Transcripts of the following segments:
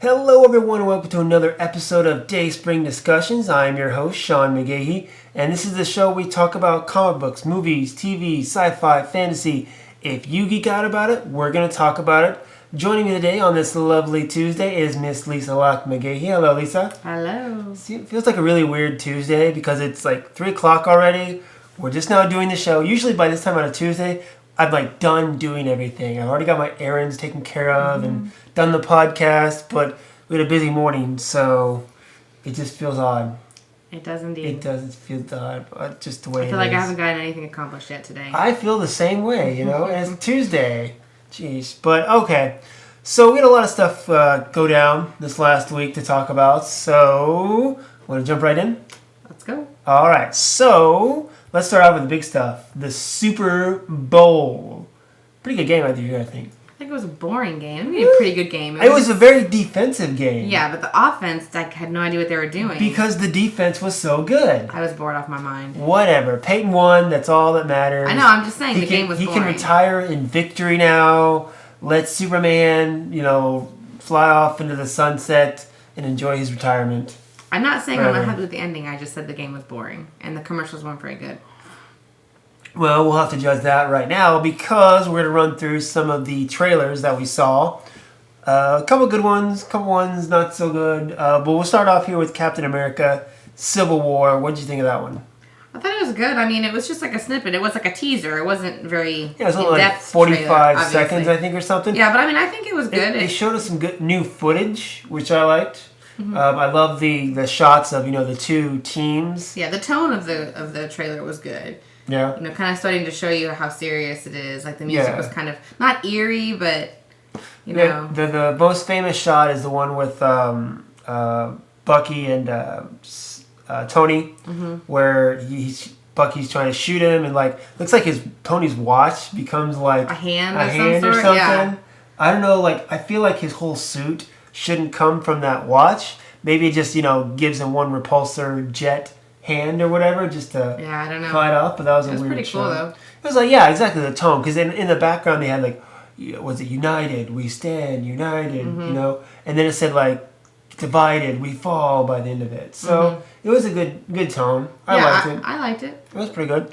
Hello everyone and welcome to another episode of Dayspring Discussions. I am your host, Sean McGahee, and this is the show we talk about comic books, movies, TV, sci-fi, fantasy. If you geek out about it, we're going to talk about it. Joining me today on this lovely Tuesday is Miss Lisa Locke McGahee. Hello, Lisa. Hello. See, it feels like a really weird Tuesday because it's like 3 o'clock already. We're just now doing the show. Usually by this time on a Tuesday, I'm done doing everything. I've already got my errands taken care of and done the podcast, but we had a busy morning, so it just feels odd. It does indeed. It does feel odd, but just the way it is. I feel like I haven't gotten anything accomplished yet today. I feel the same way, and it's Tuesday. Jeez. But okay. So we had a lot of stuff go down this last week to talk about, so want to jump right in? Let's go. All right. So let's start out with the big stuff. The Super Bowl. Pretty good game out there, I think. I think it was a boring game. It was a pretty good game. It was a very defensive game. Yeah, but the offense, I had no idea what they were doing. Because the defense was so good. I was bored off my mind. Whatever. Peyton won. That's all that matters. I know. I'm just saying the game was boring. He can retire in victory now. Let Superman, fly off into the sunset and enjoy his retirement. I'm not saying I'm not happy with the ending. I just said the game was boring. And the commercials weren't very good. Well, we'll have to judge that right now because we're going to run through some of the trailers that we saw. A couple good ones, a couple ones not so good. But we'll start off here with Captain America Civil War. What did you think of that one? I thought it was good. I mean, it was just like a snippet. It was like a teaser. It wasn't very it was only like 45 seconds, I think, or something. Yeah, but I mean, I think it was good. They showed us some good new footage, which I liked. Mm-hmm. I love the shots of the two teams. Yeah, the tone of the trailer was good. Yeah. Kind of starting to show you how serious it is. Like the music was kind of not eerie, but The most famous shot is the one with Bucky and Tony, where Bucky's trying to shoot him, and looks like Tony's watch becomes like a hand or something. Yeah. I don't know. I feel like his whole suit shouldn't come from that watch. Maybe it just gives him one repulsor jet hand or whatever just to I don't know. fight off. But that was a weird pretty cool shot. though. It was exactly the tone, because in the background they had was it united we stand united, and then it said divided we fall by the end of it. So it was a good tone. I liked it. I liked it. It was pretty good.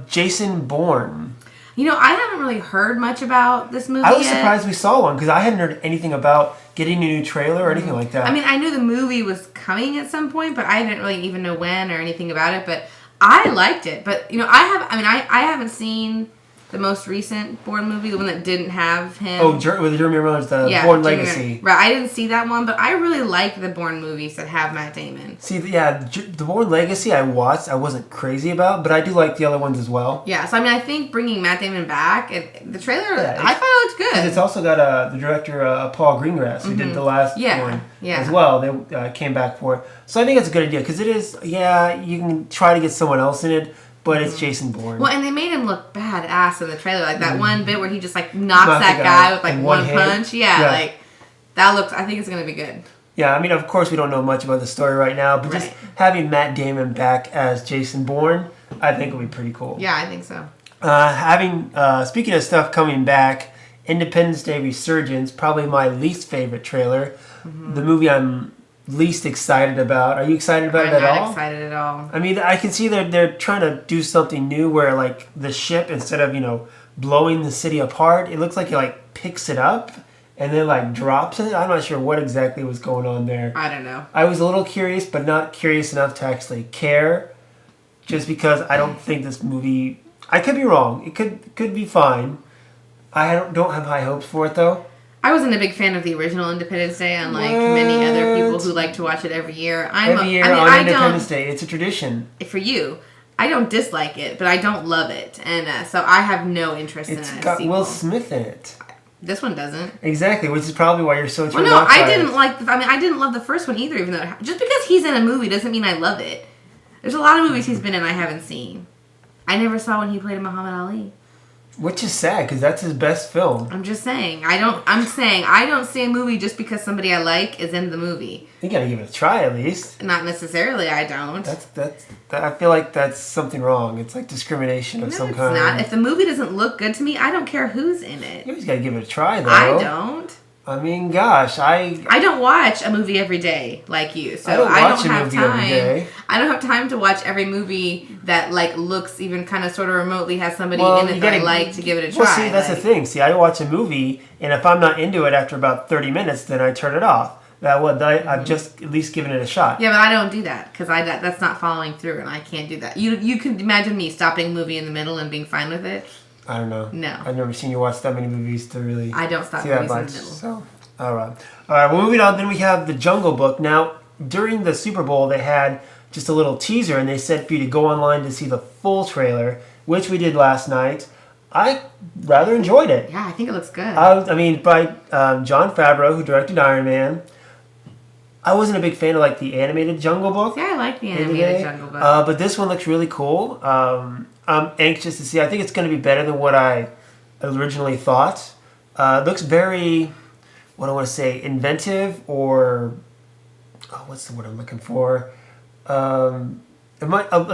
Jason Bourne. I haven't really heard much about this movie I was yet. surprised we saw one because I hadn't heard anything about getting a new trailer or anything like that. I mean, I knew the movie was coming at some point, but I didn't really even know when or anything about it. But I liked it. But I haven't seen the most recent Bourne movie, the one that didn't have him. Oh, with Jeremy Renner's Bourne Legacy. Right, I didn't see that one, but I really like the Bourne movies that have Matt Damon. See, the Bourne Legacy I watched, I wasn't crazy about, but I do like the other ones as well. Yeah, so I think bringing Matt Damon back, the trailer, I thought it looked good. And it's also got the director, Paul Greengrass, who did the last one as well. They came back for it. So I think it's a good idea, because it is, you can try to get someone else in it, but it's Jason Bourne. Well, and they made him look badass in the trailer. That one bit where he just knocks that guy with one punch. Yeah, that looks, I think it's going to be good. Yeah, of course we don't know much about the story right now, but just having Matt Damon back as Jason Bourne, I think will be pretty cool. Yeah, I think so. Speaking of stuff coming back, Independence Day Resurgence, probably my least favorite trailer. The movie I'm least excited about. Are you excited about it at all? I'm not excited at all. I can see they're trying to do something new where the ship, instead of blowing the city apart, it looks like it picks it up and then drops it. I'm not sure what exactly was going on there. I don't know. I was a little curious, but not curious enough to actually care, just because I don't think this movie, I could be wrong, it could be fine. I don't have high hopes for it though. I wasn't a big fan of the original Independence Day, unlike many other people who like to watch it every year. On Independence Day, it's a tradition. For you, I don't dislike it, but I don't love it, and so I have no interest in it. It's got Will Smith in it. This one doesn't. Exactly, which is probably why you're so turned off by it. I didn't love the first one either, even though just because he's in a movie doesn't mean I love it. There's a lot of movies he's been in I haven't seen. I never saw when he played Muhammad Ali. Which is sad, because that's his best film. I'm just saying. I don't see a movie just because somebody I like is in the movie. You gotta give it a try at least. Not necessarily, I don't. I feel like that's something wrong. It's discrimination of some kind. No, it's not. If the movie doesn't look good to me, I don't care who's in it. You always gotta give it a try, though. I don't. I mean, gosh, I don't watch a movie every day like you, so I don't have time. I don't have time to watch every movie that like looks even kind of sort of remotely has somebody in it that I like to give it a try. Well, see, that's the thing. See, I watch a movie, and if I'm not into it after about 30 minutes, then I turn it off. I've just at least given it a shot. Yeah, but I don't do that because that's not following through, and I can't do that. You can imagine me stopping a movie in the middle and being fine with it. I don't know. No. I've never seen you watch that many movies to really I don't stop see movies that much. in the middle. So, all right. Well, moving on, then we have The Jungle Book. Now, during the Super Bowl, they had just a little teaser, and they said for you to go online to see the full trailer, which we did last night. I rather enjoyed it. Yeah, I think it looks good. I mean, by Jon Favreau, who directed Iron Man. I wasn't a big fan of like the animated Jungle Book. Yeah, I like the animated Jungle Book. But this one looks really cool. I'm anxious to see. I think it's going to be better than what I originally thought. It looks very, what do I want to say, inventive or, what's the word I'm looking for? A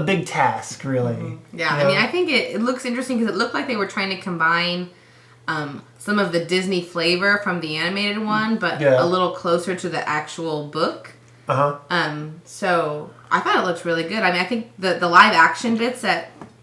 big task, really. Mm-hmm. Yeah, I mean, I think it looks interesting because it looked like they were trying to combine some of the Disney flavor from the animated one, but a little closer to the actual book. So I thought it looked really good. I mean, I think the live action bits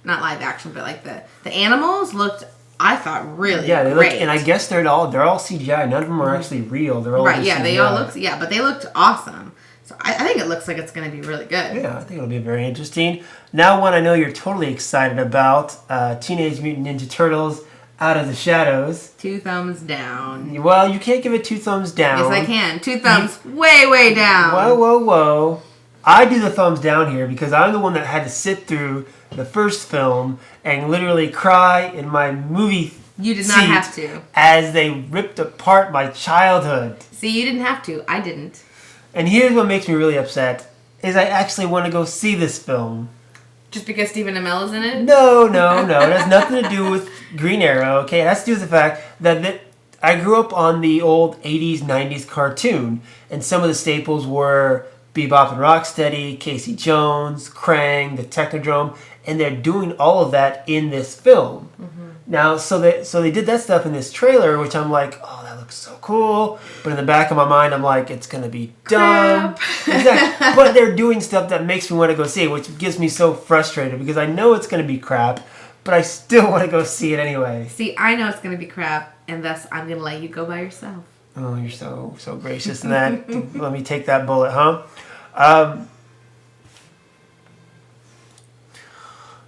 not live action, but like the animals looked, I thought, really they great. Look, and I guess they're all CGI. None of them are actually real. They're all right. Yeah, CGI. they all look. Yeah, but they looked awesome. So I think it looks like it's going to be really good. Yeah, I think it'll be very interesting. Now, one I know you're totally excited about: Teenage Mutant Ninja Turtles. Out of the Shadows. 2 thumbs down. Well, you can't give it 2 thumbs down. Yes, I can. 2 thumbs way down. Whoa. I do the thumbs down here because I'm the one that had to sit through the first film and literally cry in my movie You did not have to. As they ripped apart my childhood. See, you didn't have to. I didn't. And here's what makes me really upset is I actually want to go see this film. Just because Stephen Amell is in it? No. It has nothing to do with Green Arrow, okay? It has to do with the fact that I grew up on the old 80s, 90s cartoon, and some of the staples were Bebop and Rocksteady, Casey Jones, Krang, the Technodrome, and they're doing all of that in this film. Mm-hmm. Now, so they did that stuff in this trailer, which I'm like, oh, that looks so cool. But in the back of my mind, I'm like, it's going to be dumb. Exactly. But they're doing stuff that makes me want to go see it, which gets me so frustrated because I know it's going to be crap, but I still want to go see it anyway. See, I know it's going to be crap, and thus I'm going to let you go by yourself. Oh, you're so gracious in that. Let me take that bullet, huh?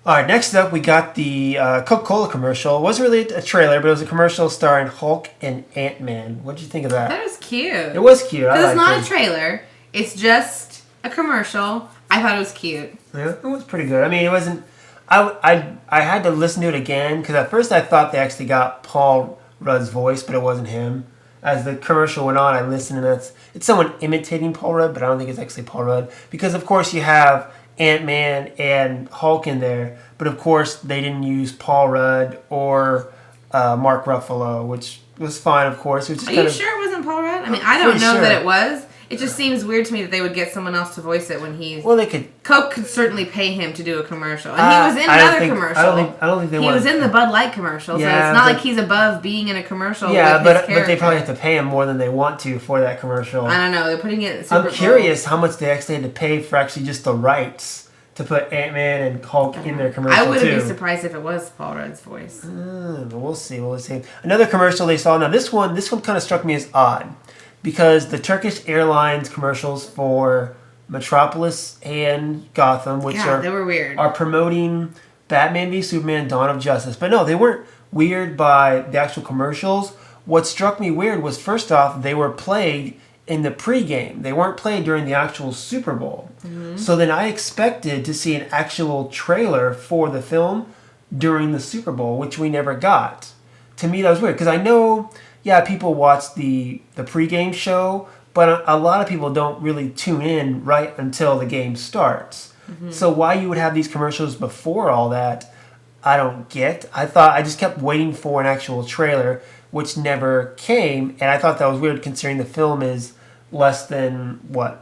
All right, next up, we got the Coca-Cola commercial. It wasn't really a trailer, but it was a commercial starring Hulk and Ant-Man. What did you think of that? That was cute. It was cute. Because it's not a trailer. It's just a commercial. I thought it was cute. Yeah, it was pretty good. I mean, it wasn't... I had to listen to it again, because at first I thought they actually got Paul Rudd's voice, but it wasn't him. As the commercial went on, I listened, and it's someone imitating Paul Rudd, but I don't think it's actually Paul Rudd. Because, of course, you have Ant-Man and Hulk in there, but of course they didn't use Paul Rudd or Mark Ruffalo, which was fine, of course. It was just Are you sure it wasn't Paul Rudd? I mean, I don't know that it was. It just seems weird to me that they would get someone else to voice it when he's... Well, they could... Coke could certainly pay him to do a commercial. And he was in another commercial. I don't think they He was in the Bud Light commercial, so it's not like he's above being in a commercial with his character. But they probably have to pay him more than they want to for that commercial. I don't know. They're putting it... I'm curious how much they actually had to pay for actually just the rights to put Ant-Man and Hulk in their commercial, I wouldn't be surprised if it was Paul Rudd's voice. We'll see. Another commercial they saw. Now, this one kind of struck me as odd. Because the Turkish Airlines commercials for Metropolis and Gotham, which they were weird, are promoting Batman v Superman: Dawn of Justice. But no, they weren't weird by the actual commercials. What struck me weird was, first off, they were played in the pregame. They weren't played during the actual Super Bowl. Mm-hmm. So then I expected to see an actual trailer for the film during the Super Bowl, which we never got. To me, that was weird because I know... Yeah, people watch the pregame show, but a lot of people don't really tune in right until the game starts. Mm-hmm. So why you would have these commercials before all that, I don't get. I just kept waiting for an actual trailer, which never came, and I thought that was weird considering the film is less than,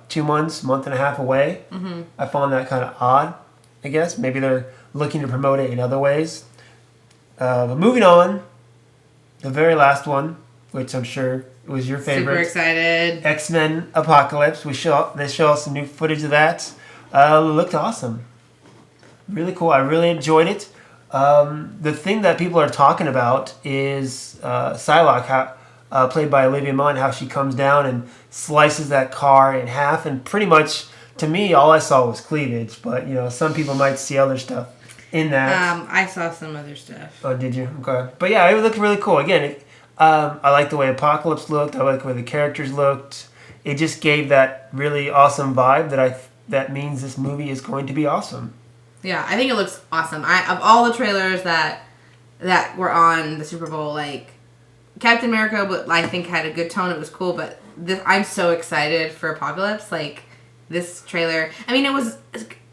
2 months, month and a half away? Mm-hmm. I found that kind of odd, I guess. Maybe they're looking to promote it in other ways. But moving on, the very last one. which I'm sure was your favorite. Super excited. X-Men Apocalypse. They show us some new footage of that. Looked awesome. Really cool. I really enjoyed it. The thing that people are talking about is Psylocke, played by Olivia Munn, how she comes down and slices that car in half. And pretty much, to me, all I saw was cleavage. But, some people might see other stuff in that. I saw some other stuff. Oh, did you? Okay. But yeah, it looked really cool. Again, I like the way Apocalypse looked. I like the way the characters looked. It just gave that really awesome vibe that means this movie is going to be awesome. Yeah, I think it looks awesome. Of all the trailers that were on the Super Bowl, like Captain America, I think had a good tone. It was cool, but I'm so excited for Apocalypse. Like this trailer, I mean, it was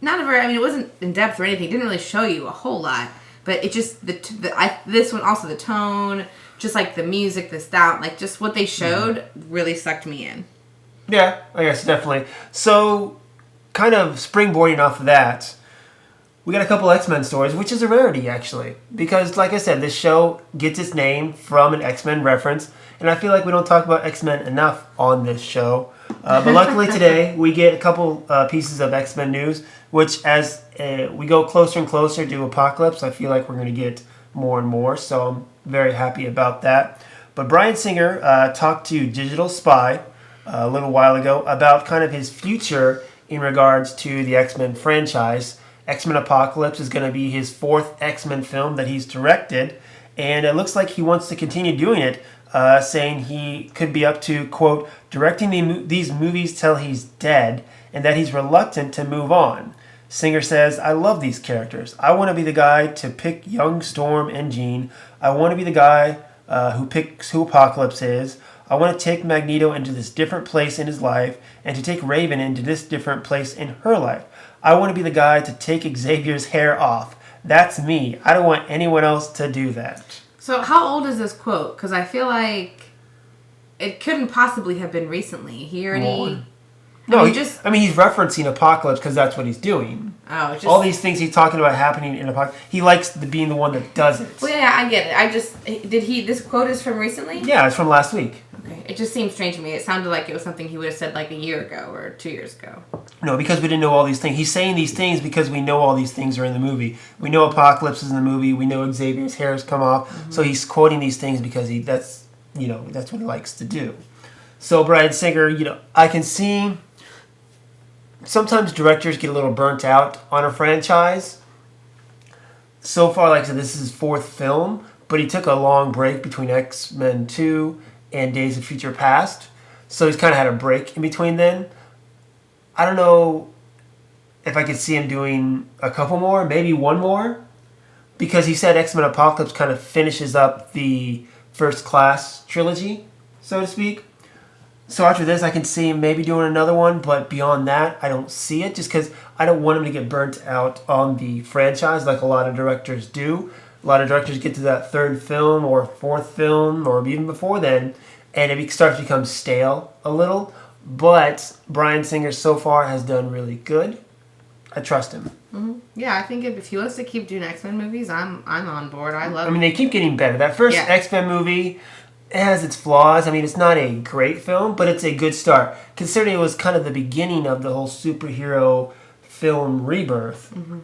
not a very. I mean, it wasn't in depth or anything. It didn't really show you a whole lot, but it just this one also the tone, just like the music, the sound, like just what they showed really sucked me in. Yeah, I guess definitely. So, kind of springboarding off of that. We got a couple X-Men stories, which is a rarity, actually. Because, like I said, this show gets its name from an X-Men reference. And I feel like we don't talk about X-Men enough on this show. But luckily today, we get a couple pieces of X-Men news, which as we go closer and closer to Apocalypse, I feel like we're going to get more and more. So I'm very happy about that. But Bryan Singer talked to Digital Spy a little while ago about kind of his future in regards to the X-Men franchise. X-Men Apocalypse is going to be his fourth X-Men film that he's directed, and it looks like he wants to continue doing it, saying he could be up to, quote, directing these movies till he's dead, and that he's reluctant to move on. Singer says, I love these characters. I want to be the guy to pick young Storm and Jean. I want to be the guy who picks who Apocalypse is. I want to take Magneto into this different place in his life, and to take Raven into this different place in her life. I want to be the guy to take Xavier's hair off. That's me. I don't want anyone else to do that. So how old is this quote? Because I feel like it couldn't possibly have been recently. He already... No, he's referencing Apocalypse because that's what he's doing. Oh, just... All these things he's talking about happening in Apocalypse. He likes being the one that does it. Well, yeah, I get it. This quote is from recently? Yeah, it's from last week. Okay. It just seems strange to me. It sounded like it was something he would have said like a year ago or 2 years ago. No, because we didn't know all these things. He's saying these things because we know all these things are in the movie. We know Apocalypse is in the movie. We know Xavier's hair has come off. Mm-hmm. So he's quoting these things because that's what he likes to do. So Bryan Singer, I can see sometimes directors get a little burnt out on a franchise. So far, like I said, this is his fourth film, but he took a long break between X-Men 2 and Days of Future Past. So he's kind of had a break in between then. I don't know if I could see him doing a couple more, maybe one more, because he said X-Men Apocalypse kind of finishes up the First Class trilogy, so to speak. So after this, I can see him maybe doing another one, but beyond that, I don't see it, just because I don't want him to get burnt out on the franchise like a lot of directors do. A lot of directors get to that third film or fourth film, or even before then, and it starts to become stale a little. But Bryan Singer so far has done really good. I trust him. Mm-hmm. Yeah, I think if he wants to keep doing X-Men movies, I'm on board. I love. I mean, they keep getting better. That first X-Men movie, it has its flaws. I mean, it's not a great film, but it's a good start. Considering it was kind of the beginning of the whole superhero film rebirth, mm-hmm.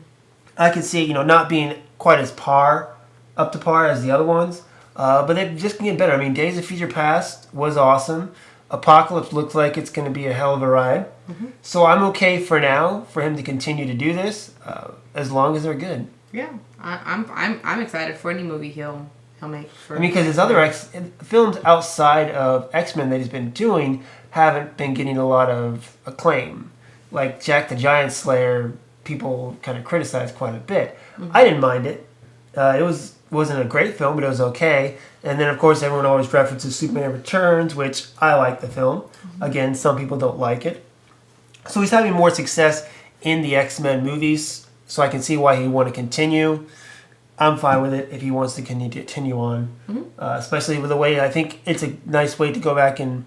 I could see not being quite as up to par as the other ones, but they've just been getting better. I mean, Days of Future Past was awesome. Apocalypse looks like it's going to be a hell of a ride. Mm-hmm. So I'm okay for now for him to continue to do this as long as they're good. Yeah, I'm excited for any movie he'll make. Because his other films outside of X-Men that he's been doing haven't been getting a lot of acclaim. Like Jack the Giant Slayer, people kind of criticized quite a bit. Mm-hmm. I didn't mind it. It wasn't a great film, but it was okay. And then, of course, everyone always references Superman Returns, which I like the film. Mm-hmm. Again, some people don't like it. So he's having more success in the X-Men movies, so I can see why he'd want to continue. I'm fine with it if he wants to continue on, mm-hmm. Especially with the way I think it's a nice way to go back and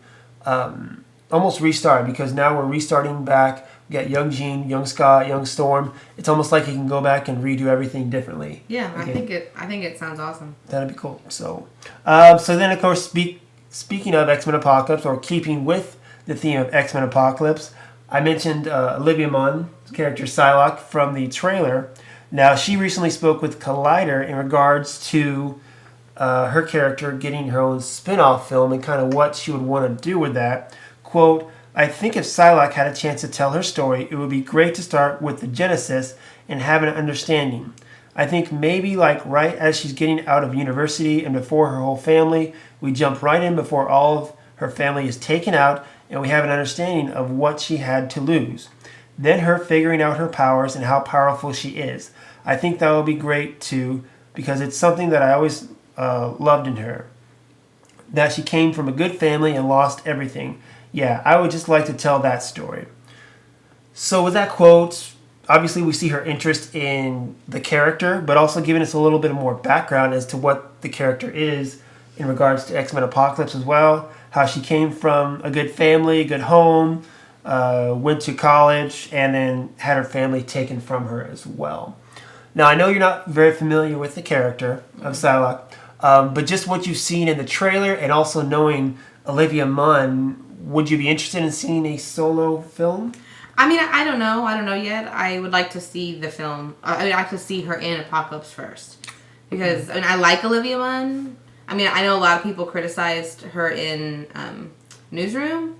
almost restart, because now we're restarting back. We got young Jean, young Scott, young Storm. It's almost like he can go back and redo everything differently. Yeah, okay. I think it sounds awesome. That'd be cool. So then of course speaking of X-Men Apocalypse, or keeping with the theme of X-Men Apocalypse, I mentioned Olivia Munn's character Psylocke from the trailer. Now, she recently spoke with Collider in regards to her character getting her own spin-off film and kind of what she would want to do with that. Quote, I think if Psylocke had a chance to tell her story, it would be great to start with the genesis and have an understanding. I think maybe like right as she's getting out of university and before her whole family, we jump right in before all of her family is taken out and we have an understanding of what she had to lose. Then her figuring out her powers and how powerful she is. I think that would be great too, because it's something that I always loved in her. That she came from a good family and lost everything. Yeah, I would just like to tell that story. So with that quote, obviously we see her interest in the character, but also giving us a little bit more background as to what the character is in regards to X-Men Apocalypse as well. How she came from a good family, a good home, went to college, and then had her family taken from her as well. Now, I know you're not very familiar with the character of Psylocke, but just what you've seen in the trailer and also knowing Olivia Munn, would you be interested in seeing a solo film? I mean, I don't know. I don't know yet. I would like to see the film. I mean, I like to see her in Apocalypse first. Because, I mean, I like Olivia Munn. I mean, I know a lot of people criticized her in Newsroom.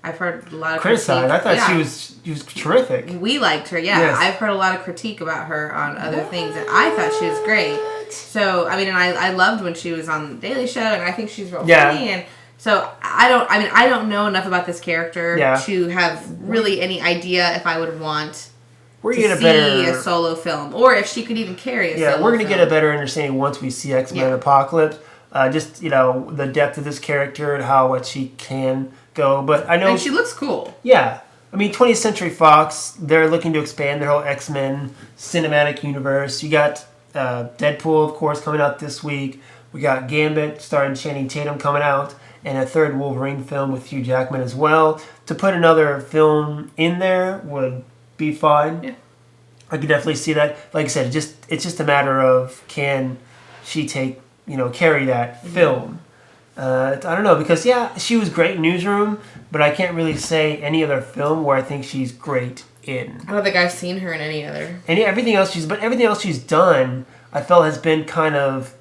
I've heard a lot of criticized. I thought she was terrific. We liked her, yeah. Yes. I've heard a lot of critique about her on other things, and I thought she was great. So, I mean, and I loved when she was on The Daily Show, and I think she's real funny. And so, I don't know enough about this character to have really any idea if I would want to see a solo film, or if she could even carry a solo film. Yeah, we're going to get a better understanding once we see X-Men Apocalypse. Just, the depth of this character and how what she can go. But I know... And she looks cool. Yeah. I mean, 20th Century Fox, they're looking to expand their whole X-Men cinematic universe. You got Deadpool, of course, coming out this week. We got Gambit starring Channing Tatum coming out. And a third Wolverine film with Hugh Jackman as well. To put another film in there would be fine. Yeah. I could definitely see that. Like I said, it's just a matter of can she carry that film. I don't know, because she was great in Newsroom, but I can't really say any other film where I think she's great in. I don't think I've seen her in any other. Everything else she's done, I felt has been kind of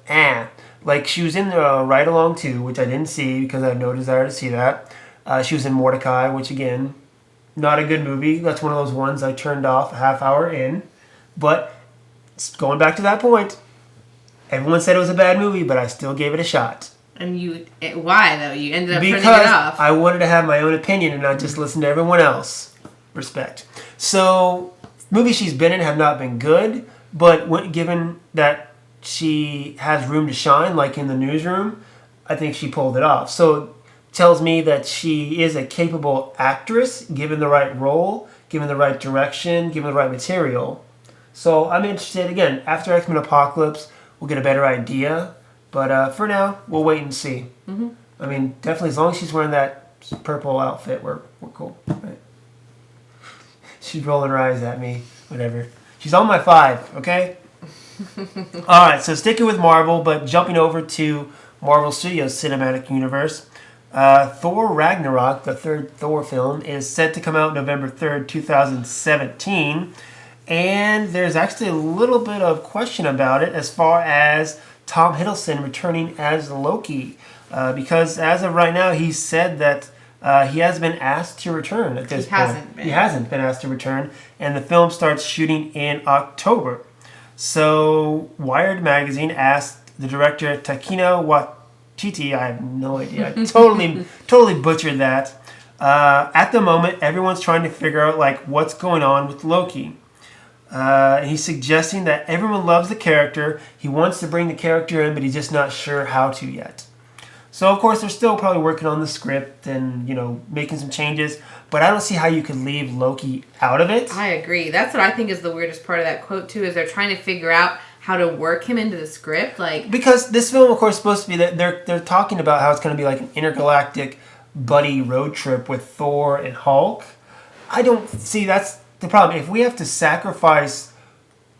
Like, she was in Ride Along 2, which I didn't see because I have no desire to see that. She was in Mordecai, which, again, not a good movie. That's one of those ones I turned off a half hour in. But going back to that point, everyone said it was a bad movie, but I still gave it a shot. And why, though? You ended up turning it off. Because I wanted to have my own opinion and not just listen to everyone else. Respect. So, movies she's been in have not been good, but given that she has room to shine, like in the Newsroom, I think she pulled it off. So it tells me that she is a capable actress, given the right role, given the right direction, given the right material. So I'm interested. Again, after X-Men Apocalypse, we'll get a better idea. But for now, we'll wait and see. Mm-hmm. I mean, definitely, as long as she's wearing that purple outfit, we're cool. Right? She's rolling her eyes at me. Whatever. She's on my 5, okay? Alright, so sticking with Marvel, but jumping over to Marvel Studios' cinematic universe. Thor Ragnarok, the third Thor film, is set to come out November 3rd, 2017. And there's actually a little bit of question about it as far as Tom Hiddleston returning as Loki. Because as of right now, he said that he has been asked to return at this point. He hasn't been asked to return. And the film starts shooting in October. So, Wired magazine asked the director Taika Waititi, I have no idea, I totally butchered that. At the moment, everyone's trying to figure out what's going on with Loki. He's suggesting that everyone loves the character. He wants to bring the character in, but he's just not sure how to yet. So, of course, they're still probably working on the script and, making some changes. But I don't see how you could leave Loki out of it. I agree. That's what I think is the weirdest part of that quote, too, is they're trying to figure out how to work him into the script. Because this film, of course, is supposed to be that they're talking about how it's going to be like an intergalactic buddy road trip with Thor and Hulk. I don't see that's the problem. If we have to sacrifice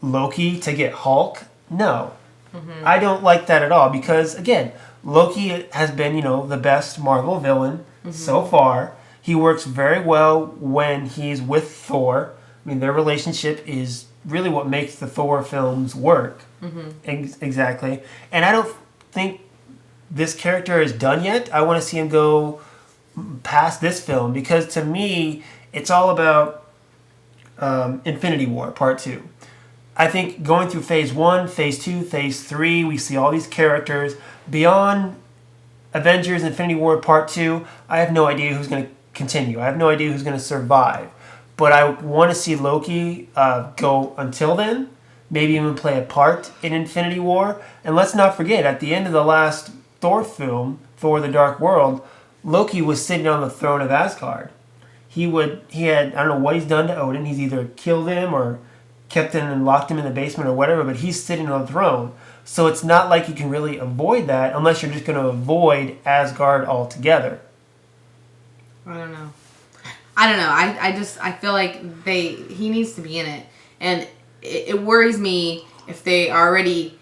Loki to get Hulk, no. Mm-hmm. I don't like that at all because, again, Loki has been, the best Marvel villain so far. He works very well when he's with Thor. I mean, their relationship is really what makes the Thor films work. Exactly. And I don't think this character is done yet. I want to see him go past this film because to me, it's all about Infinity War Part 2. I think going through Phase 1, Phase 2, Phase 3, we see all these characters. Beyond Avengers Infinity War Part 2, I have no idea who's going to continue. I have no idea who's going to survive. But I want to see Loki go until then, maybe even play a part in Infinity War. And let's not forget, at the end of the last Thor film, Thor the Dark World, Loki was sitting on the throne of Asgard. He had, I don't know what he's done to Odin. He's either killed him or kept him and locked him in the basement or whatever, but he's sitting on the throne. So it's not like you can really avoid that unless you're just going to avoid Asgard altogether. I don't know. I feel like he needs to be in it. And it worries me if they are already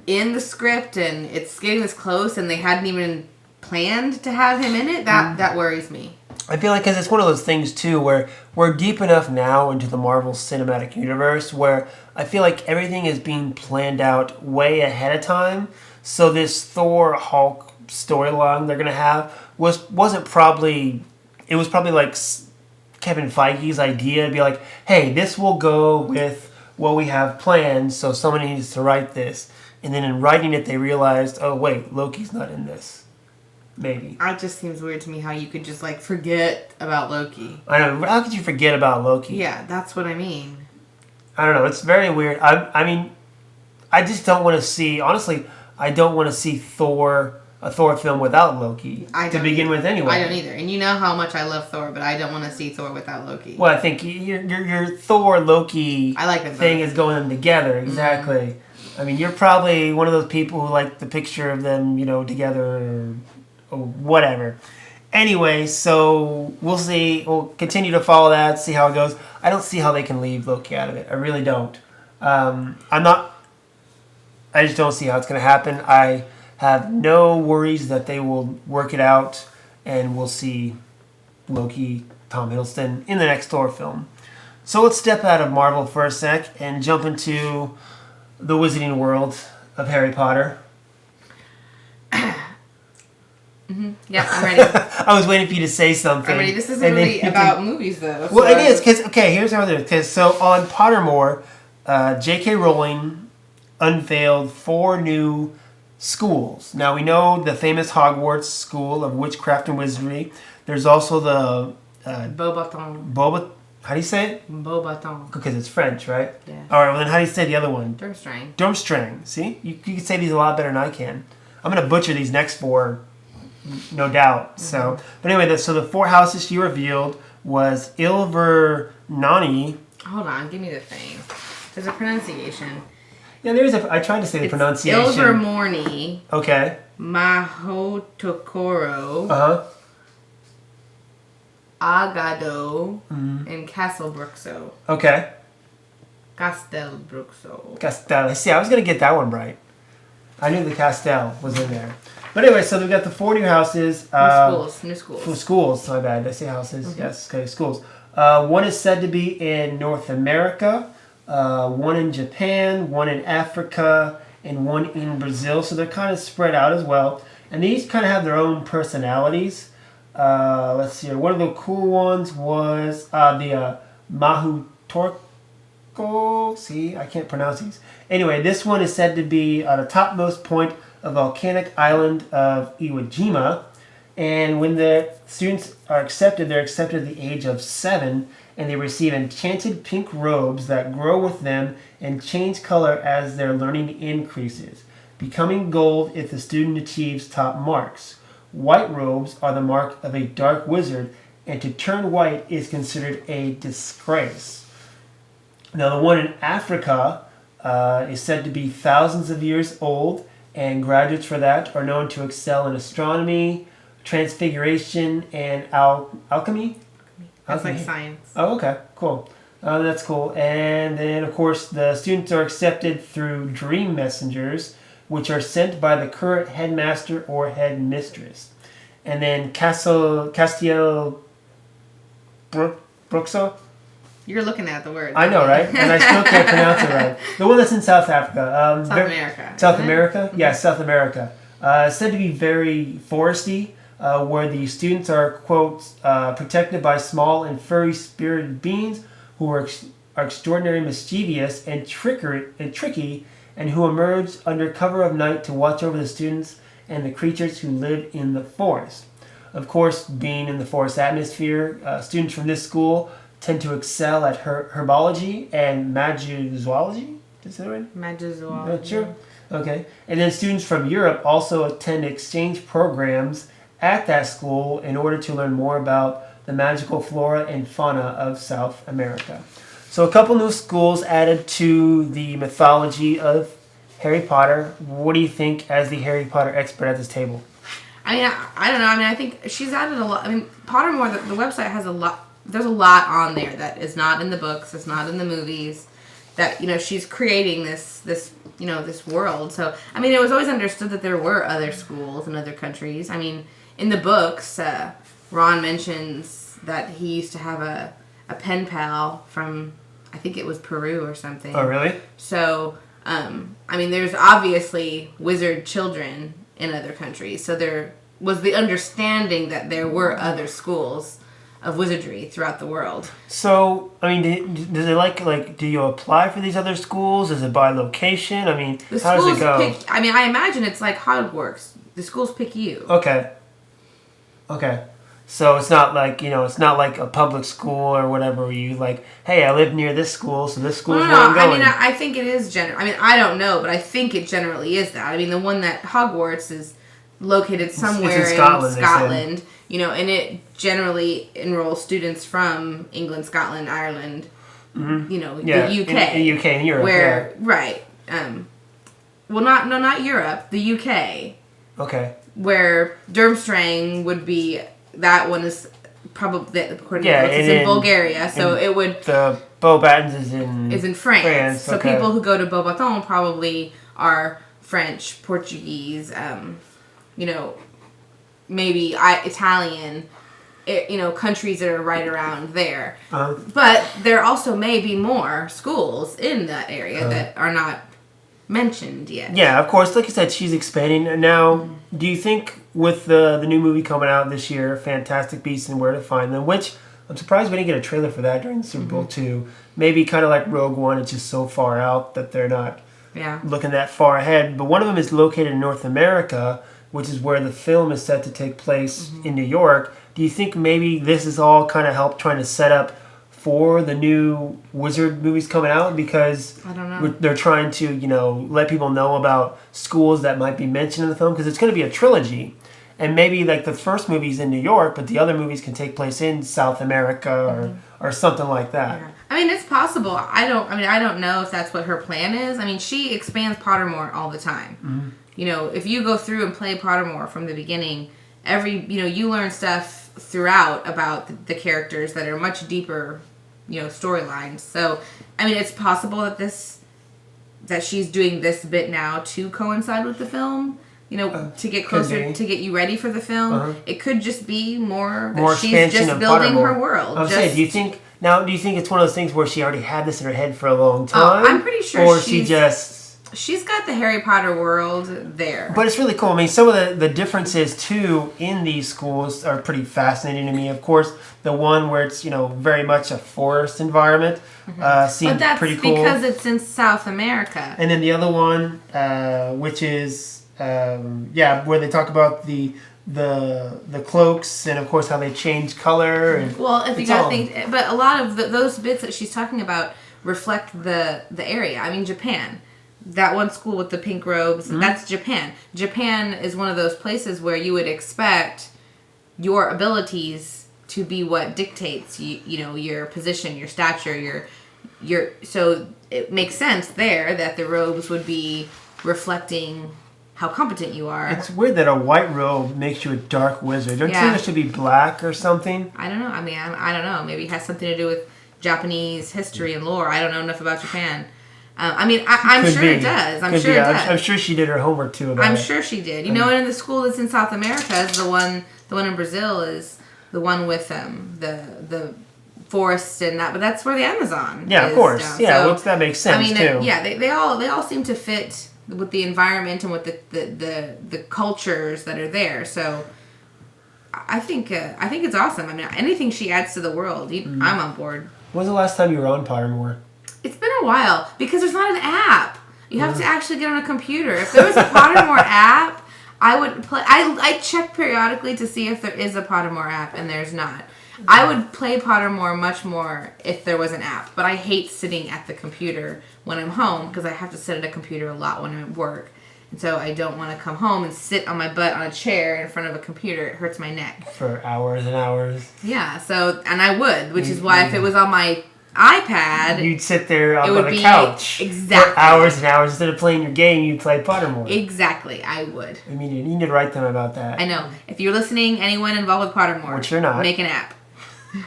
in the script and it's getting this close and they hadn't even planned to have him in it. That worries me. I feel like because it's one of those things too where we're deep enough now into the Marvel Cinematic Universe where I feel like everything is being planned out way ahead of time. So this Thor Hulk storyline they're gonna have was probably like Kevin Feige's idea to be like, hey, this will go with what we have planned. So someone needs to write this, and then in writing it they realized, oh wait, Loki's not in this. Maybe. It just seems weird to me how you could just forget about Loki. I know. How could you forget about Loki? Yeah, that's what I mean. I don't know. It's very weird. I mean, I just don't want to see. Honestly, I don't want to see a Thor film without Loki to begin with. Anyway, I don't either. And you know how much I love Thor, but I don't want to see Thor without Loki. Well, I think your Thor Loki thing is going them together. Exactly. Mm-hmm. I mean, you're probably one of those people who like the picture of them, together. Or whatever. Anyway, so we'll see. We'll continue to follow that, see how it goes. I don't see how they can leave Loki out of it. I really don't. I just don't see how it's going to happen. I have no worries that they will work it out and we'll see Loki, Tom Hiddleston in the next Thor film. So let's step out of Marvel for a sec and jump into the wizarding world of Harry Potter. Mm-hmm. Yeah, I'm ready. I was waiting for you to say something. I'm ready. This isn't really about movies, though. Well, it is, because, here's how it is. Because, so on Pottermore, J.K. Rowling unveiled 4 new schools. Now, we know the famous Hogwarts School of Witchcraft and Wizardry. There's also the... Beauxbatons. How do you say it? Beauxbatons. Because it's French, right? Yeah. All right, well, then how do you say the other one? Durmstrang. Durmstrang. See? You can say these a lot better than I can. I'm going to butcher these next 4... No doubt. Mm-hmm. So, but anyway, the 4 houses she revealed was Ilvernani. Hold on, give me the thing. There's a pronunciation. Yeah, I tried to say the pronunciation. Ilvermorny. Okay. Mahotokoro. Agado. Mm-hmm. And Castelbruxo. Okay. Castelbruxo. See, I was gonna get that one right. I knew the Castel was in there. But anyway, so we've got the 4 new houses. New schools. Schools, my bad. Did I say houses? Mm-hmm. Yes, okay, schools. One is said to be in North America, one in Japan, one in Africa, and one in Brazil. So they're kind of spread out as well. And these kind of have their own personalities. Let's see here. One of the cool ones was the Mahutorko. See, I can't pronounce these. Anyway, this one is said to be on the topmost point of volcanic island of Iwo Jima. And when the students are accepted, they're accepted at the age of 7, and they receive enchanted pink robes that grow with them and change color as their learning increases, becoming gold if the student achieves top marks. White robes are the mark of a dark wizard, and to turn white is considered a disgrace. Now, the one in Africa is said to be thousands of years old, and graduates for that are known to excel in astronomy, transfiguration, and alchemy. That's like science. Oh, okay. Cool. That's cool. And then, of course, the students are accepted through dream messengers, which are sent by the current headmaster or headmistress. And then Castiel Bruxo. You're looking at the word. I know, right? And I still can't pronounce it right. The one that's in South Africa. South America. South America? Mm-hmm. Yeah, South America. Said to be very foresty, where the students are, quote, protected by small and furry-spirited beings who are extraordinarily mischievous and tricky, and who emerge under cover of night to watch over the students and the creatures who live in the forest. Of course, being in the forest atmosphere, students from this school tend to excel at herbology and magizoology. Is that right? Magizoology. Not sure. Okay. And then students from Europe also attend exchange programs at that school in order to learn more about the magical flora and fauna of South America. So a couple new schools added to the mythology of Harry Potter. What do you think as the Harry Potter expert at this table? I mean, I don't know. I mean, I think she's added a lot. I mean, Pottermore, the website has a lot. There's a lot on there that is not in the books, it's not in the movies, that, she's creating this world. So, I mean, it was always understood that there were other schools in other countries. I mean, in the books, Ron mentions that he used to have a pen pal from, I think it was Peru or something. Oh, really? So, I mean, there's obviously wizard children in other countries. So there was the understanding that there were other schools of wizardry throughout the world. So, I mean, does it like do you apply for these other schools? Is it by location? I mean, how does it go? I imagine it's like Hogwarts. The schools pick you. Okay. So it's not like, it's not like a public school or whatever where you like, hey, I live near this school, so this school is where I'm going. I mean, I think it is I mean, I don't know, but I think it generally is that. I mean, the one that Hogwarts is located somewhere in Scotland, and it generally enrolls students from England, Scotland, Ireland, mm-hmm. The UK. In UK and Europe. Where, right. Well, not Europe, the UK. Okay. Where Durmstrang would be, that one is probably, according to the books, it's in Bulgaria, so it would... The Beauxbatons is in France. So okay. People who go to Beauxbatons probably are French, Portuguese, maybe Italian, countries that are right around there. Uh-huh. But there also may be more schools in that area that are not mentioned yet. Yeah, of course. Like I said, she's expanding. And now, do you think with the new movie coming out this year, Fantastic Beasts and Where to Find Them, which I'm surprised we didn't get a trailer for that during the Super Bowl too. Maybe kind of like Rogue One, it's just so far out that they're not looking that far ahead. But one of them is located in North America, which is where the film is set to take place in New York. Do you think maybe this is all kind of help trying to set up for the new Wizard movies coming out? Because I don't know. They're trying to, let people know about schools that might be mentioned in the film, because it's going to be a trilogy. And maybe like the first movie's in New York, but the other movies can take place in South America or something like that. Yeah. I mean, it's possible. I don't know if that's what her plan is. I mean, she expands Pottermore all the time. Mm-hmm. If you go through and play Pottermore from the beginning, you learn stuff throughout about the characters that are much deeper, storylines. So, I mean, it's possible that she's doing this bit now to coincide with the film, to get closer, to get you ready for the film. Uh-huh. It could just be more she's just building her world. I was saying, do you think it's one of those things where she already had this in her head for a long time? I'm pretty sure or she's got the Harry Potter world there. But it's really cool. I mean, some of the differences, too, in these schools are pretty fascinating to me. Of course, the one where it's, very much a forest environment seems pretty cool. Because it's in South America. And then the other one, which is, where they talk about the cloaks and, of course, how they change color. And well, if you got to think... But a lot of those bits that she's talking about reflect the area. I mean, Japan... That one school with the pink robes, that's Japan. Japan is one of those places where you would expect your abilities to be what dictates your position, your stature, your so it makes sense there that the robes would be reflecting how competent you are. It's weird that a white robe makes you a dark wizard. Don't you think it should be black or something? I don't know. I mean, I don't know. Maybe it has something to do with Japanese history and lore. I don't know enough about Japan. I'm sure it does. I'm sure it does. I'm sure she did her homework too about it. I'm sure she did. You know, and in the school that's in South America is the one in Brazil is the one with the forest and that, but that's where the Amazon. Yeah, is of course. down. Yeah, so, that makes sense too. They all seem to fit with the environment and with the cultures that are there. So I think it's awesome. I mean, anything she adds to the world, I'm on board. When was the last time you were on Pottermore? It's been a while because there's not an app. You have to actually get on a computer. If there was a Pottermore app, I would play. I check periodically to see if there is a Pottermore app, and there's not. I would play Pottermore much more if there was an app, but I hate sitting at the computer when I'm home because I have to sit at a computer a lot when I'm at work. And so I don't want to come home and sit on my butt on a chair in front of a computer. It hurts my neck. For hours and hours. Yeah, and I would, which is why if it was on my iPad, you'd sit there on the couch exactly for hours and hours. Instead of playing your game, you'd play Pottermore. Exactly, I would. I mean, you need to write them about that. I know. If you're listening, anyone involved with Pottermore, which you're not, make an app.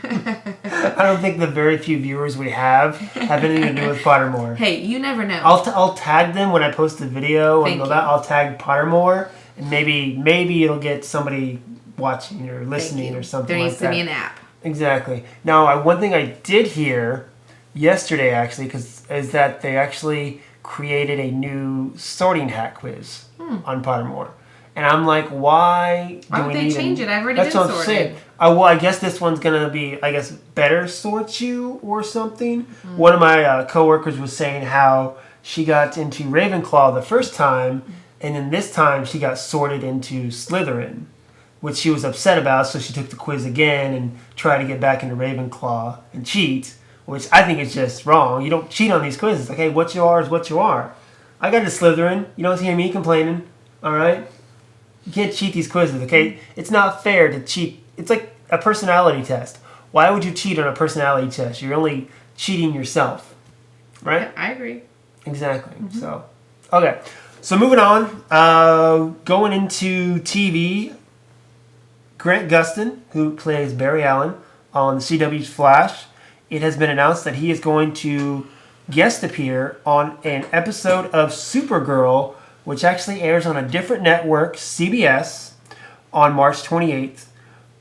I don't think the very few viewers we have anything to do with Pottermore. Hey, you never know. I'll tag them when I post the video and all that. I'll tag Pottermore, and maybe it'll get somebody watching or listening or something like that. There needs to be an app. Exactly. Now, one thing I did hear yesterday, actually, is that they actually created a new sorting hat quiz on Pottermore. And I'm like, why would they change it? I've already been sorted. That's what I'm saying. Well, I guess this one's going to be, better sort you or something. One of my coworkers was saying how she got into Ravenclaw the first time, and then this time she got sorted into Slytherin, which she was upset about, so she took the quiz again and tried to get back into Ravenclaw and cheat, which I think is just wrong. You don't cheat on these quizzes. Okay, what you are is what you are. I got into Slytherin. You don't hear me complaining, all right? You can't cheat these quizzes, okay? It's not fair to cheat. It's like a personality test. Why would you cheat on a personality test? You're only cheating yourself, right? I agree. Exactly. So, okay. So moving on, going into TV, Grant Gustin, who plays Barry Allen on the CW's Flash, it has been announced that he is going to guest appear on an episode of Supergirl, which actually airs on a different network, CBS, on March 28th.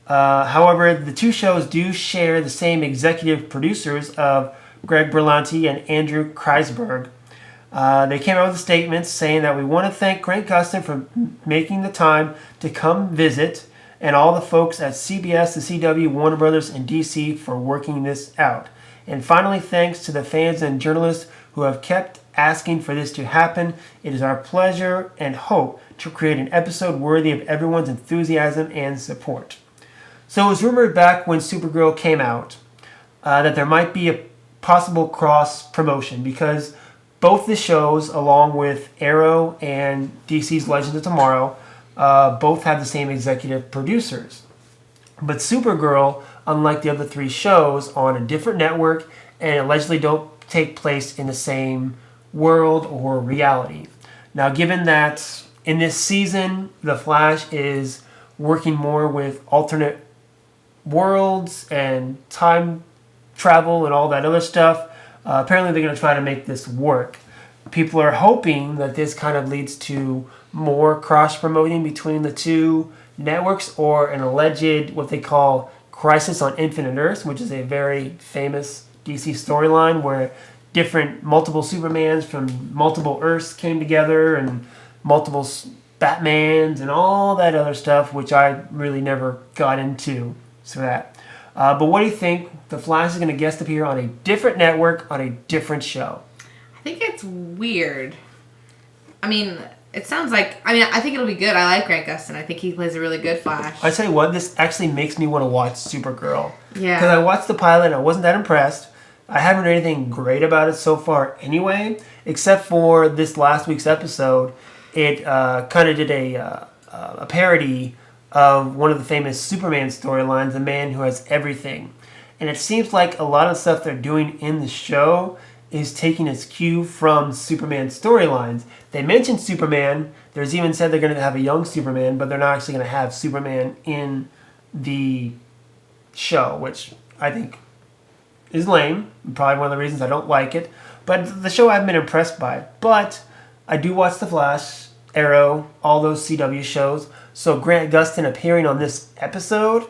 However, the two shows do share the same executive producers of Greg Berlanti and Andrew Kreisberg. They came out with a statement saying that we want to thank Grant Gustin for making the time to come visit, and all the folks at CBS, the CW, Warner Brothers, and DC for working this out. And finally, thanks to the fans and journalists who have kept asking for this to happen. It is our pleasure and hope to create an episode worthy of everyone's enthusiasm and support. So it was rumored back when Supergirl came out that there might be a possible cross-promotion because both the shows, along with Arrow and DC's Legends of Tomorrow, both have the same executive producers. But Supergirl, unlike the other three shows, on a different network and allegedly don't take place in the same world or reality. Now, given that in this season, The Flash is working more with alternate worlds and time travel and all that other stuff, apparently they're going to try to make this work. People are hoping that this kind of leads to more cross-promoting between the two networks or an alleged, what they call, Crisis on Infinite Earths, which is a very famous DC storyline where multiple Supermans from multiple Earths came together and multiple Batmans and all that other stuff, which I really never got into. So that. But what do you think? The Flash is going to guest appear on a different network on a different show. I think it's weird. I mean, it sounds like... I think it'll be good. I like Grant Gustin. I think he plays a really good Flash. I tell you what, this actually makes me want to watch Supergirl. Yeah. Because I watched the pilot and I wasn't that impressed. I haven't heard anything great about it so far anyway, except for this last week's episode. It kind of did a parody of one of the famous Superman storylines, The Man Who Has Everything. And it seems like a lot of stuff they're doing in the show is taking its cue from Superman storylines. They mentioned Superman. There's even said they're going to have a young Superman, but they're not actually going to have Superman in the show, which I think is lame. Probably one of the reasons I don't like it. But the show I haven't been impressed by. But I do watch The Flash, Arrow, all those CW shows. So Grant Gustin appearing on this episode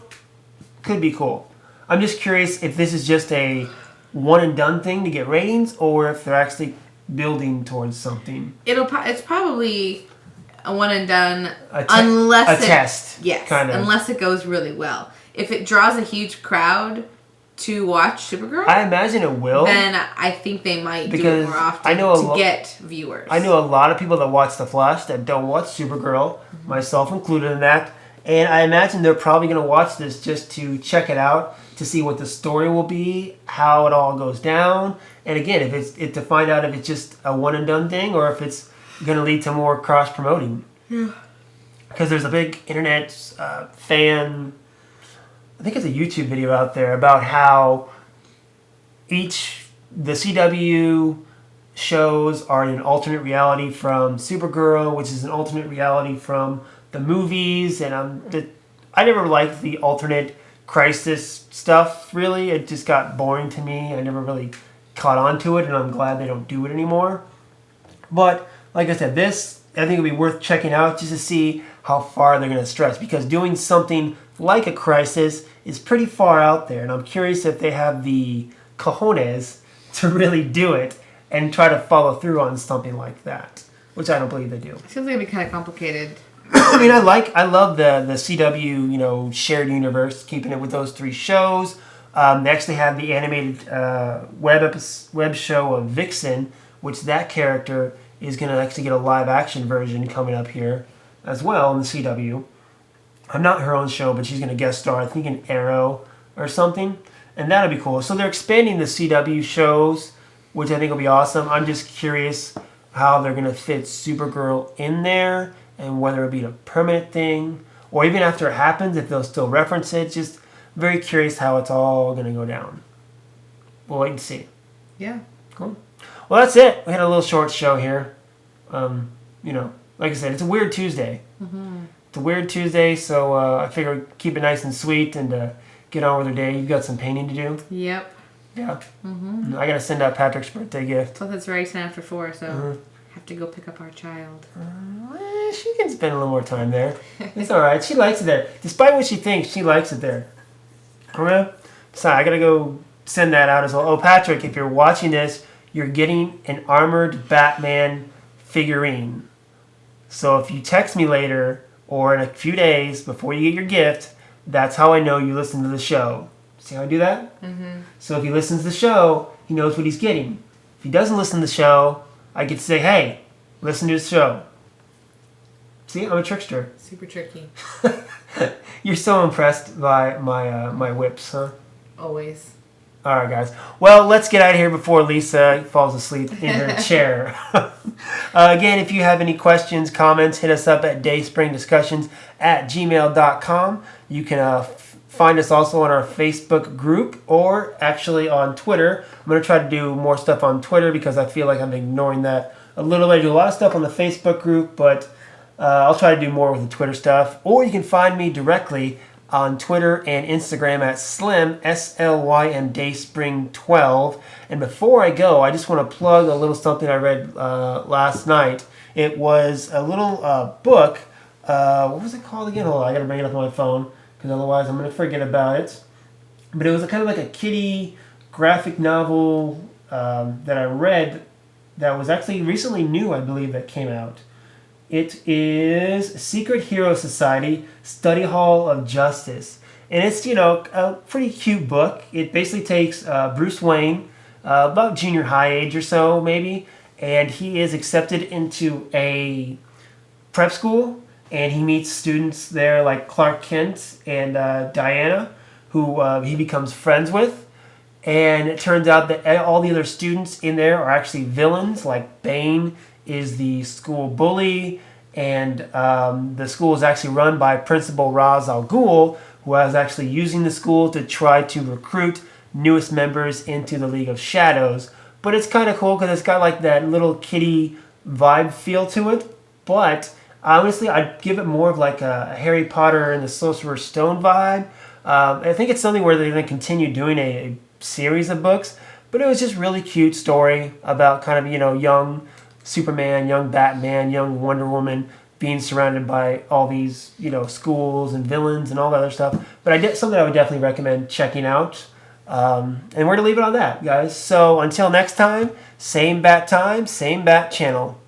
could be cool. I'm just curious if this is just a one and done thing to get ratings, or if they're actually building towards something. It's probably a one and done, unless a test. Yes, kind of. Unless it goes really well. If it draws a huge crowd to watch Supergirl, I imagine it will. Then I think they might do it more often to get viewers. I know a lot of people that watch The Flash that don't watch Supergirl, myself included in that. And I imagine they're probably going to watch this just to check it out, to see what the story will be, how it all goes down. And again, if it's to find out if it's just a one and done thing or if it's going to lead to more cross promoting. Yeah. Because there's a big internet fan, I think it's a YouTube video out there about how the CW shows are in an alternate reality from Supergirl, which is an alternate reality from the movies, and I never liked the alternate crisis stuff, really. It just got boring to me. I never really caught on to it, and I'm glad they don't do it anymore. But, like I said, this, I think, would be worth checking out just to see how far they're going to stretch, because doing something like a crisis is pretty far out there, and I'm curious if they have the cojones to really do it and try to follow through on something like that, which I don't believe they do. It seems like it'd be kind of complicated. I mean, I love the CW, shared universe, keeping it with those 3 shows. They actually have the animated web show of Vixen, which that character is going to actually get a live action version coming up here as well in the CW. Not her own show, but she's going to guest star, I think, in Arrow or something. And that'll be cool. So they're expanding the CW shows, which I think will be awesome. I'm just curious how they're going to fit Supergirl in there, and whether it'll be a permanent thing, or even after it happens, if they'll still reference it. Just very curious how it's all going to go down. We'll wait and see. Yeah. Cool. Well, that's it. We had a little short show here. Like I said, it's a weird Tuesday. Mm-hmm. It's a weird Tuesday, so I figured keep it nice and sweet and get on with the day. You've got some painting to do. Yep. Yeah. Mm-hmm. I got to send out Patrick's birthday gift. So that's right, 10 after 4, so have to go pick up our child. She can spend a little more time there. It's all right. She likes it there. Despite what she thinks, she likes it there. Okay? Sorry, I got to go send that out as well. Oh, Patrick, if you're watching this, you're getting an armored Batman figurine. So if you text me later or in a few days before you get your gift, that's how I know you listen to the show. See how I do that? Mm-hmm. So if he listens to the show, he knows what he's getting. If he doesn't listen to the show, I get to say, hey, listen to the show. See, I'm a trickster. Super tricky. You're so impressed by my whips, huh? Always. All right, guys. Well, let's get out of here before Lisa falls asleep in her chair. Again, if you have any questions, comments, hit us up at dayspringdiscussions@gmail.com. You can find us also on our Facebook group or actually on Twitter. I'm going to try to do more stuff on Twitter because I feel like I'm ignoring that a little bit. I do a lot of stuff on the Facebook group, but I'll try to do more with the Twitter stuff. Or you can find me directly on Twitter and Instagram at Slim, SLYM Dayspring12. And before I go, I just want to plug a little something I read last night. It was a little book. What was it called again? Hold on, I got to bring it up on my phone because otherwise I'm going to forget about it. But it was kind of like a kiddie graphic novel that I read that was actually recently new, I believe, that came out. It is Secret Hero Society, Study Hall of Justice. And it's, a pretty cute book. It basically takes Bruce Wayne, about junior high age or so, maybe, and he is accepted into a prep school, and he meets students there like Clark Kent and Diana, who he becomes friends with. And it turns out that all the other students in there are actually villains, like Bane is the school bully, and the school is actually run by Principal Ra's al Ghul, who is actually using the school to try to recruit newest members into the League of Shadows. But it's kind of cool because it's got like that little kiddie vibe feel to it. But honestly, I'd give it more of like a Harry Potter and the Sorcerer's Stone vibe. I think it's something where they're going to continue doing a series of books. But it was just really cute story about kind of, young Superman, young Batman, young Wonder Woman being surrounded by all these, schools and villains and all that other stuff. But something I would definitely recommend checking out. And we're going to leave it on that, guys. So until next time, same bat channel.